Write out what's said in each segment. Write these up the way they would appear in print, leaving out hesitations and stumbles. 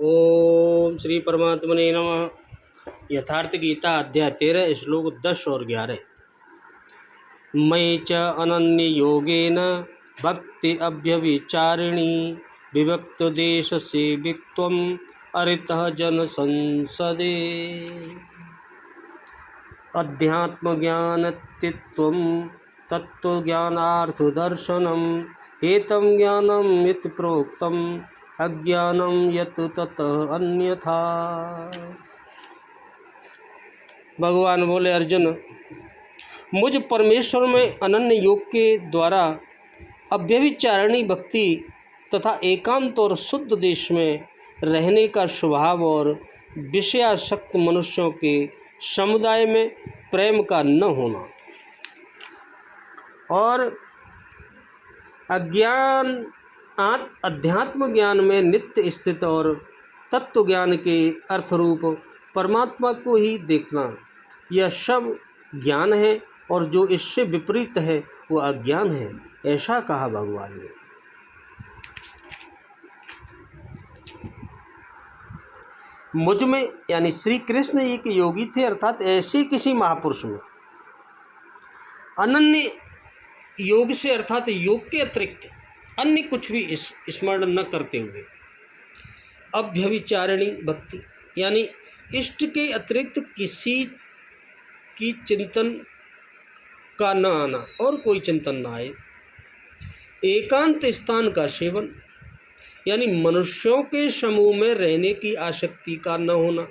ओम श्री परमात्मने नमः। यथार्थ गीता अध्याय 13 श्लोक 10 और 11। मयि च अनन्य योगेन भक्ति अभ्यविचारिणी विभक्त देश सेवित्वम अरितः जन संसदे। अध्यात्म ज्ञानतित्वम तत्व ज्ञानार्थ दर्शनम एतम ज्ञानम इति प्रोक्तम अज्ञानम यत् ततः अन्यथा। भगवान बोले, अर्जुन, मुझ परमेश्वर में अनन्य योग के द्वारा अव्यभिचारिणी भक्ति तथा एकांत और शुद्ध देश में रहने का स्वभाव और विषयासक्त मनुष्यों के समुदाय में प्रेम का न होना और अध्यात्म ज्ञान में नित्य स्थित और तत्व ज्ञान के अर्थरूप परमात्मा को ही देखना, यह सब ज्ञान है और जो इससे विपरीत है वो अज्ञान है, ऐसा कहा भगवान ने। मुझ में यानी श्री कृष्ण एक योगी थे, अर्थात ऐसे किसी महापुरुष में अनन्य योग से अर्थात योग के अतिरिक्त अन्य कुछ भी स्मरण न करते हुए अभ्यभिचारिणी भक्ति यानी इष्ट के अतिरिक्त किसी की चिंतन का न आना और कोई चिंतन न आए, एकांत स्थान का सेवन यानी मनुष्यों के समूह में रहने की आसक्ति का न होना,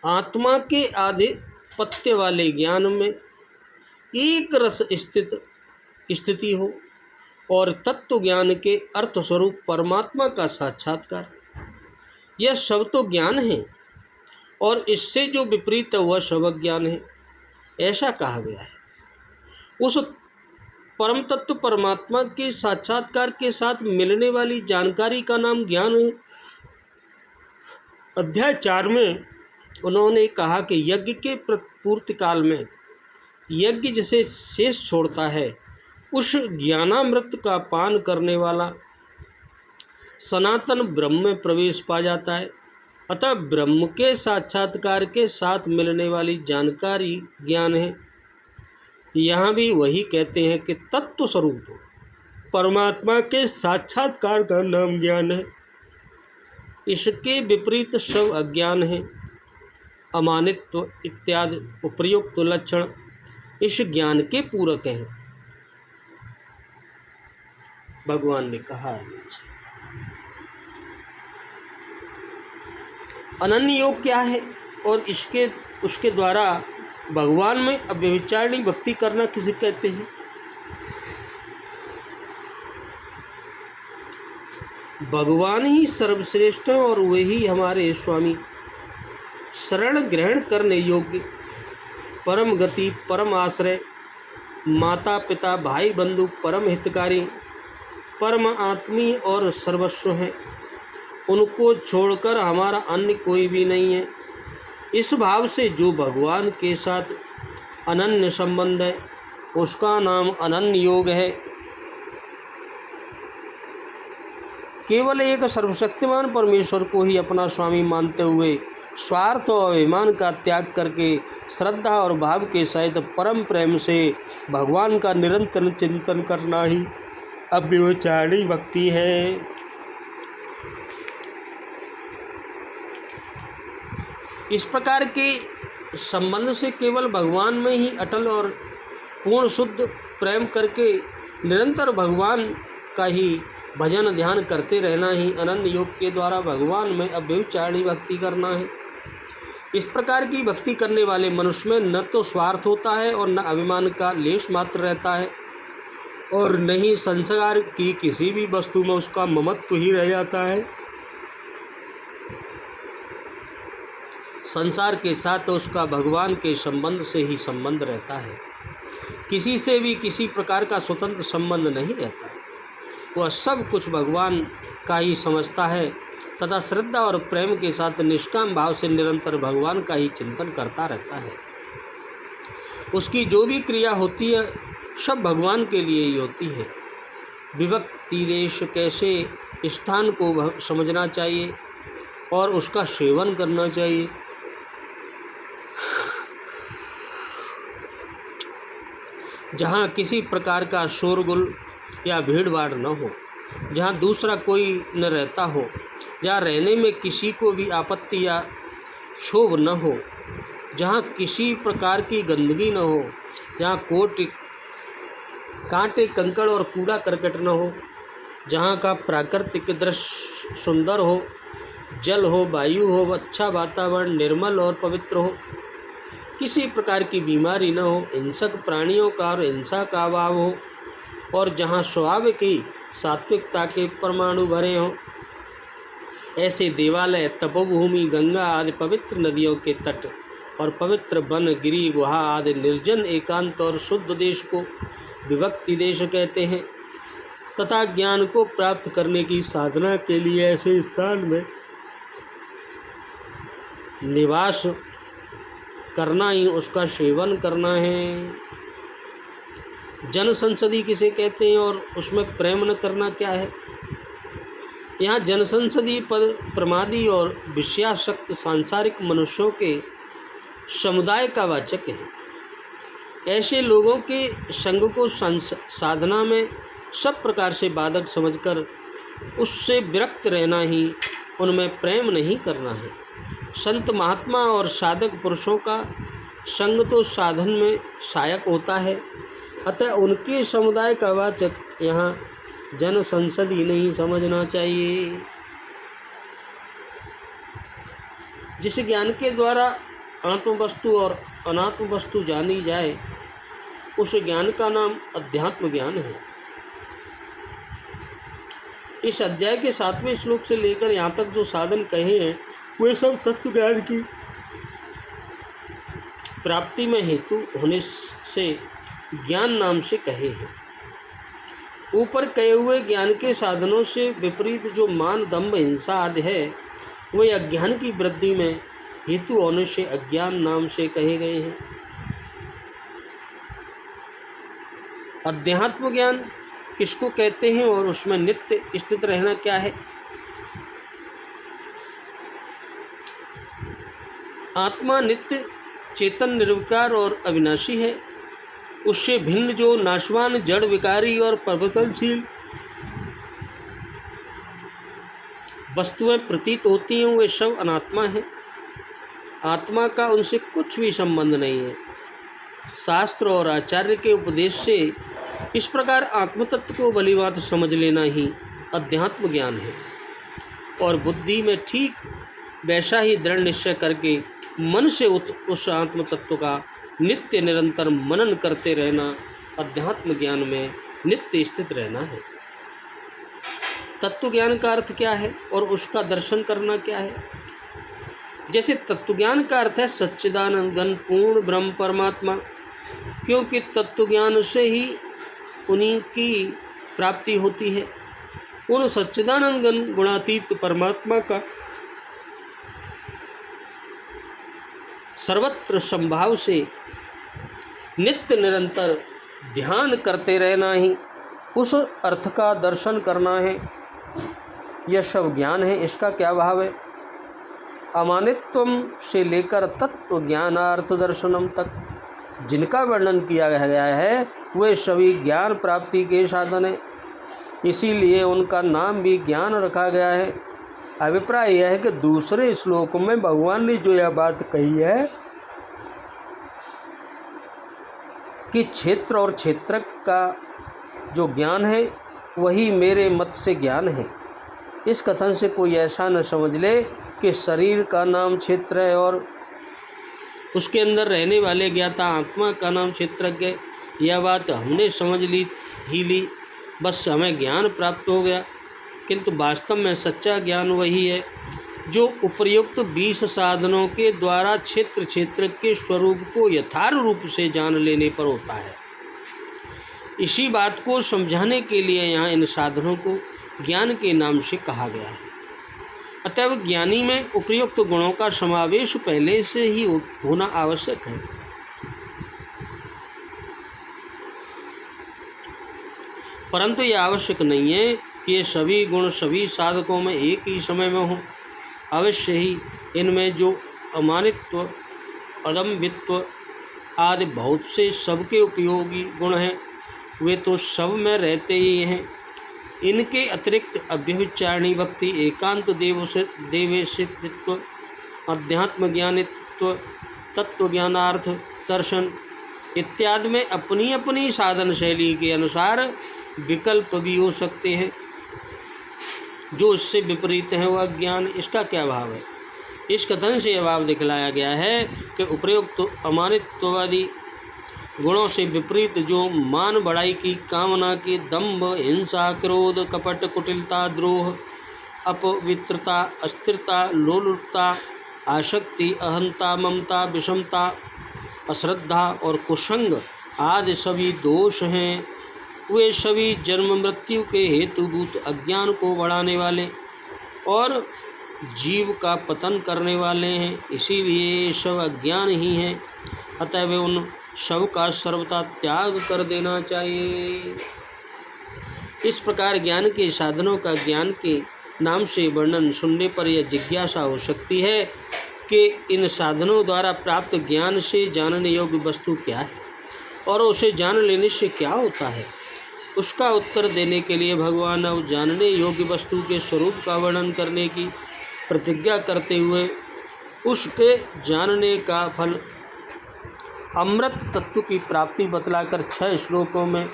आत्मा के आधिपत्य वाले ज्ञान में एक रस स्थिति हो और तत्व ज्ञान के अर्थ स्वरूप परमात्मा का साक्षात्कार, यह सब तो ज्ञान है और इससे जो विपरीत है वह सब ज्ञान है, ऐसा कहा गया है। उस परम तत्व परमात्मा के साक्षात्कार के साथ मिलने वाली जानकारी का नाम ज्ञान है। अध्याय 4 में उन्होंने कहा कि यज्ञ के पूर्ति काल में यज्ञ जिसे शेष छोड़ता है उस ज्ञानामृत का पान करने वाला सनातन ब्रह्म में प्रवेश पा जाता है। अतः ब्रह्म के साक्षात्कार के साथ मिलने वाली जानकारी ज्ञान है। यहाँ भी वही कहते हैं कि तत्व स्वरूप परमात्मा के साक्षात्कार का नाम ज्ञान है। इसके विपरीत सब अज्ञान है। अमानित्व इत्यादि उपर्युक्त लक्षण इस ज्ञान के पूरक हैं। भगवान ने कहा, अनन्य योग क्या है और उसके द्वारा भगवान में अव्यभिचारिणी भक्ति करना किसे कहते हैं। भगवान ही सर्वश्रेष्ठ हैं और वे ही हमारे स्वामी, शरण ग्रहण करने योग्य, परम गति, परम आश्रय, माता पिता भाई बंधु, परम हितकारी, परम आत्मीय और सर्वस्व हैं। उनको छोड़कर हमारा अन्य कोई भी नहीं है। इस भाव से जो भगवान के साथ अनन्य संबंध है उसका नाम अनन्य योग है। केवल एक सर्वशक्तिमान परमेश्वर को ही अपना स्वामी मानते हुए स्वार्थ और अभिमान का त्याग करके श्रद्धा और भाव के सहित परम प्रेम से भगवान का निरंतर चिंतन करना ही अव्यभिचारिणी भक्ति है। इस प्रकार के संबंध से केवल भगवान में ही अटल और पूर्ण शुद्ध प्रेम करके निरंतर भगवान का ही भजन ध्यान करते रहना ही अनन्य योग के द्वारा भगवान में अव्यभिचारिणी भक्ति करना है। इस प्रकार की भक्ति करने वाले मनुष्य में न तो स्वार्थ होता है और न अभिमान का लेश मात्र रहता है और न ही संसार की किसी भी वस्तु में उसका ममत्व ही रह जाता है। संसार के साथ उसका भगवान के संबंध से ही संबंध रहता है, किसी से भी किसी प्रकार का स्वतंत्र संबंध नहीं रहता है। वह सब कुछ भगवान का ही समझता है तथा श्रद्धा और प्रेम के साथ निष्काम भाव से निरंतर भगवान का ही चिंतन करता रहता है। उसकी जो भी क्रिया होती है सब भगवान के लिए ही होती है। विभक्ति देश कैसे स्थान को समझना चाहिए और उसका सेवन करना चाहिए। जहाँ किसी प्रकार का शोरगुल या भीड़ भाड़ न हो, जहाँ दूसरा कोई न रहता हो, जहाँ रहने में किसी को भी आपत्ति या क्षोभ न हो, जहाँ किसी प्रकार की गंदगी न हो, जहाँ कांटे कंकड़ और कूड़ा करकट न हो, जहाँ का प्राकृतिक दृश्य सुंदर हो, जल हो, वायु हो, अच्छा वातावरण निर्मल और पवित्र हो, किसी प्रकार की बीमारी न हो, हिंसक प्राणियों का और हिंसा का अभाव हो, और जहाँ स्वभाव की सात्विकता के परमाणु भरे हों, ऐसे देवालय, तपोभूमि, गंगा आदि पवित्र नदियों के तट और पवित्र वन, गिरी, गुहा आदि निर्जन एकांत और शुद्ध देश को विभक्ति देश कहते हैं। तथा ज्ञान को प्राप्त करने की साधना के लिए ऐसे स्थान में निवास करना ही उसका सेवन करना है। जन संसदी किसे कहते हैं और उसमें प्रेम न करना क्या है? यहाँ जन संसदी पद प्रमादी और विषयासक्त सांसारिक मनुष्यों के समुदाय का वाचक है। ऐसे लोगों के संग को साधना में सब प्रकार से बाधक समझकर उससे विरक्त रहना ही, उनमें प्रेम नहीं करना है। संत महात्मा और साधक पुरुषों का संग तो साधन में सहायक होता है, अतः उनके समुदाय का वाचक यहाँ जन संसदी नहीं समझना चाहिए। जिस ज्ञान के द्वारा आत्म वस्तु और अनात्म वस्तु जानी जाए, उस ज्ञान का नाम अध्यात्म ज्ञान है। इस अध्याय के 7वें श्लोक से लेकर यहाँ तक जो साधन कहे हैं, वे सब तत्व ज्ञान की प्राप्ति में हेतु होने से ज्ञान नाम से कहे हैं। ऊपर कहे हुए ज्ञान के साधनों से विपरीत जो मान, दंभ, हिंसा आदि है, वे अज्ञान की वृद्धि में हेतु होने से अज्ञान नाम से कहे गए हैं। अध्यात्म ज्ञान किसको कहते हैं और उसमें नित्य स्थित रहना क्या है? आत्मा नित्य चेतन, निर्विकार और अविनाशी है। उससे भिन्न जो नाशवान, जड़, विकारी और परिवर्तनशील वस्तुएं प्रतीत होती हैं, वे सब अनात्मा हैं। आत्मा का उनसे कुछ भी संबंध नहीं है। शास्त्र और आचार्य के उपदेश से इस प्रकार आत्मतत्व को भलीभांति समझ लेना ही अध्यात्म ज्ञान है, और बुद्धि में ठीक वैसा ही दृढ़ निश्चय करके मन से उस आत्म तत्व का नित्य निरंतर मनन करते रहना अध्यात्म ज्ञान में नित्य स्थित रहना है। तत्व ज्ञान का अर्थ क्या है और उसका दर्शन करना क्या है? जैसे तत्व ज्ञान का अर्थ है सच्चिदानंद घन पूर्ण ब्रह्म परमात्मा, क्योंकि तत्व ज्ञान से ही उन्हीं की प्राप्ति होती है। उन सच्चिदानंद घन गुणातीत परमात्मा का सर्वत्र संभाव से नित्य निरंतर ध्यान करते रहना ही उस अर्थ का दर्शन करना है। यह सब ज्ञान है। इसका क्या भाव है? अमानित्वम से लेकर तत्व ज्ञानार्थ दर्शनम तक जिनका वर्णन किया गया है, वे सभी ज्ञान प्राप्ति के साधन हैं। इसीलिए उनका नाम भी ज्ञान रखा गया है। अभिप्राय यह है कि दूसरे श्लोक में भगवान ने जो यह बात कही है कि क्षेत्र और क्षेत्रक का जो ज्ञान है वही मेरे मत से ज्ञान है, इस कथन से कोई ऐसा न समझ ले कि शरीर का नाम क्षेत्र है और उसके अंदर रहने वाले ज्ञाता आत्मा का नाम क्षेत्रज्ञ है। यह बात हमने समझ ली, बस हमें ज्ञान प्राप्त हो गया। किंतु वास्तव में सच्चा ज्ञान वही है जो उपर्युक्त 20 साधनों के द्वारा क्षेत्र क्षेत्र के स्वरूप को यथार्थ रूप से जान लेने पर होता है। इसी बात को समझाने के लिए यहाँ इन साधनों को ज्ञान के नाम से कहा गया है। अतएव ज्ञानी में उपर्युक्त गुणों का समावेश पहले से ही होना आवश्यक है। परंतु यह आवश्यक नहीं है कि ये सभी गुण सभी साधकों में एक ही समय में हों। अवश्य ही इनमें जो अमानित्व, अदम्भित्व आदि बहुत से सबके उपयोगी गुण हैं, वे तो सब में रहते ही हैं। इनके अतिरिक्त अव्यभिचारिणी भक्ति, एकांत देवेशित्व, अध्यात्म ज्ञानित्व, तत्व ज्ञानार्थ दर्शन इत्यादि में अपनी अपनी साधन शैली के अनुसार विकल्प भी हो सकते हैं। जो इससे विपरीत है वह ज्ञान, इसका क्या भाव है? इस कथन से यह भाव दिखलाया गया है कि उपरोक्त अमानित्ववादी गुणों से विपरीत जो मान बढ़ाई की कामना के दंभ, हिंसा, क्रोध, कपट, कुटिलता, द्रोह, अपवित्रता, अस्थिरता, लोलुपता, आसक्ति, अहंता, ममता, विषमता, अश्रद्धा और कुसंग आदि सभी दोष हैं, वे सभी जन्म मृत्यु के हेतुभूत अज्ञान को बढ़ाने वाले और जीव का पतन करने वाले हैं। इसीलिए ये सब अज्ञान ही हैं। अतः वे उन सब का सर्वथा त्याग कर देना चाहिए। इस प्रकार ज्ञान के साधनों का ज्ञान के नाम से वर्णन सुनने पर यह जिज्ञासा हो सकती है कि इन साधनों द्वारा प्राप्त ज्ञान से जानने योग्य वस्तु क्या है और उसे जान लेने से क्या होता है। उसका उत्तर देने के लिए भगवान अब जानने योग्य वस्तु के स्वरूप का वर्णन करने की प्रतिज्ञा करते हुए उसके जानने का फल अमृत तत्व की प्राप्ति बतलाकर 6 श्लोकों में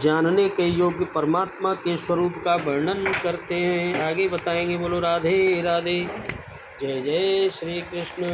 जानने के योग्य परमात्मा के स्वरूप का वर्णन करते हैं। आगे बताएंगे। बोलो राधे राधे। जय जय श्री कृष्ण।